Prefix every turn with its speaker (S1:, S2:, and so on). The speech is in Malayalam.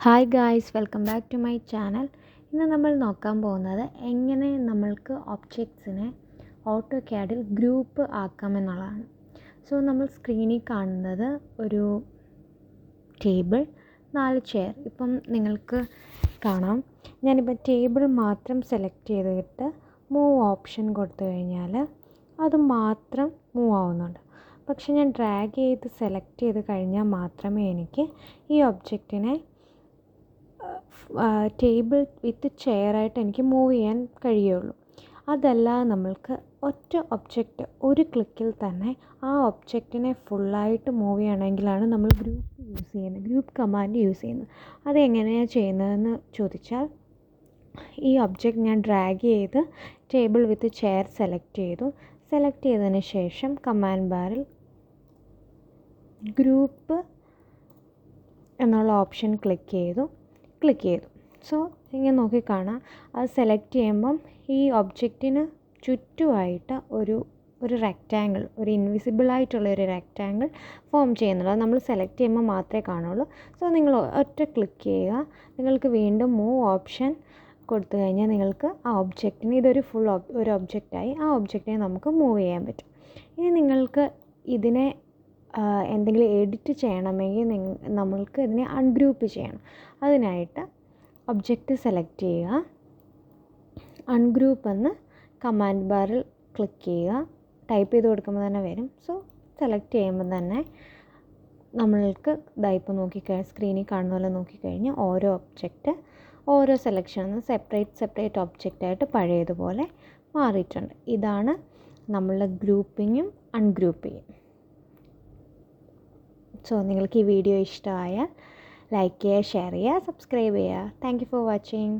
S1: Hi guys, welcome back to my channel. ഇന്ന് നമ്മൾ നോക്കാൻ പോകുന്നത് എങ്ങനെ നമ്മൾക്ക് ഒബ്ജക്ട്സിനെ ഓട്ടോ ക്യാഡിൽ ഗ്രൂപ്പ് ആക്കാമെന്നുള്ളതാണ്. സോ നമ്മൾ സ്ക്രീനിൽ കാണുന്നത് ഒരു ടേബിൾ, 4 ചെയർ. ഇപ്പം നിങ്ങൾക്ക് കാണാം, ഞാനിപ്പോൾ ടേബിൾ മാത്രം സെലക്ട് ചെയ്തിട്ട് മൂവ് ഓപ്ഷൻ കൊടുത്തു കഴിഞ്ഞാൽ അത് മാത്രം മൂവ് ആവുന്നുണ്ട്. പക്ഷെ ഞാൻ ഡ്രാഗ് ചെയ്ത് സെലക്ട് ചെയ്ത് കഴിഞ്ഞാൽ മാത്രമേ എനിക്ക് ഈ ഒബ്ജക്റ്റിനെ ടേബിൾ വിത്ത് ചെയറായിട്ട് എനിക്ക് മൂവ് ചെയ്യാൻ കഴിയുള്ളൂ. അതല്ല, നമ്മൾക്ക് ഒറ്റ ഒബ്ജക്റ്റ് ഒരു ക്ലിക്കിൽ തന്നെ ആ ഒബ്ജക്റ്റിനെ ഫുള്ളായിട്ട് മൂവ് ചെയ്യണമെങ്കിലാണ് നമ്മൾ ഗ്രൂപ്പ് കമാൻഡ് യൂസ് ചെയ്യുന്നത്. അതെങ്ങനെയാണ് ചെയ്യുന്നതെന്ന് ചോദിച്ചാൽ, ഈ ഒബ്ജക്റ്റ് ഞാൻ ഡ്രാഗ് ചെയ്ത് ടേബിൾ വിത്ത് ചെയർ സെലക്ട് ചെയ്തതിന് ശേഷം കമാൻഡ് ബാറിൽ ഗ്രൂപ്പ് എന്നുള്ള ഓപ്ഷൻ ക്ലിക്ക് ചെയ്തു. സോ ഇങ്ങനെ നോക്കിക്കാണാം, അത് സെലക്ട് ചെയ്യുമ്പം ഈ ഒബ്ജക്റ്റിന് ചുറ്റുമായിട്ട് ഒരു റെക്റ്റാങ്കിൾ, ഒരു ഇൻവിസിബിളായിട്ടുള്ള ഒരു റെക്റ്റാങ്കിൾ ഫോം ചെയ്യുന്നുള്ളൂ. അത് നമ്മൾ സെലക്ട് ചെയ്യുമ്പോൾ മാത്രമേ കാണുള്ളൂ. സോ നിങ്ങൾ ഒറ്റ ക്ലിക്ക് ചെയ്യുക. നിങ്ങൾക്ക് വീണ്ടും മൂവ് ഓപ്ഷൻ കൊടുത്തു കഴിഞ്ഞാൽ നിങ്ങൾക്ക് ആ ഒബ്ജക്റ്റിന് ഇതൊരു ഒരു ഒബ്ജക്റ്റായി ആ ഒബ്ജക്റ്റിനെ നമുക്ക് മൂവ് ചെയ്യാൻ പറ്റും. ഇനി നിങ്ങൾക്ക് ഇതിനെ എന്തെങ്കിലും എഡിറ്റ് ചെയ്യണമെങ്കിൽ നമ്മൾക്ക് ഇതിനെ അൺഗ്രൂപ്പ് ചെയ്യണം. അതിനായിട്ട് ഒബ്ജക്റ്റ് സെലക്ട് ചെയ്യുക, അൺഗ്രൂപ്പ് എന്ന് കമാൻഡ് ബാറിൽ ക്ലിക്ക് ചെയ്യുക. ടൈപ്പ് ചെയ്ത് കൊടുക്കുമ്പോൾ തന്നെ വരും. സോ സെലക്ട് ചെയ്യുമ്പോൾ തന്നെ നമ്മൾക്ക് ഇപ്പോൾ സ്ക്രീനിൽ കാണുന്ന പോലെ നോക്കിക്കഴിഞ്ഞാൽ ഓരോ ഒബ്ജക്റ്റ് ഓരോ സെലക്ഷനിൽ സെപ്പറേറ്റ് ഒബ്ജക്റ്റായിട്ട് പഴയതുപോലെ മാറിയിട്ടുണ്ട്. ഇതാണ് നമ്മളുടെ ഗ്രൂപ്പിങ്ങും അൺഗ്രൂപ്പിങ്ങും. സോ നിങ്ങൾക്ക് ഈ വീഡിയോ ഇഷ്ടമായാൽ ലൈക്ക് ചെയ്യുക, ഷെയർ ചെയ്യുക, സബ്സ്ക്രൈബ് ചെയ്യുക. Thank you for watching.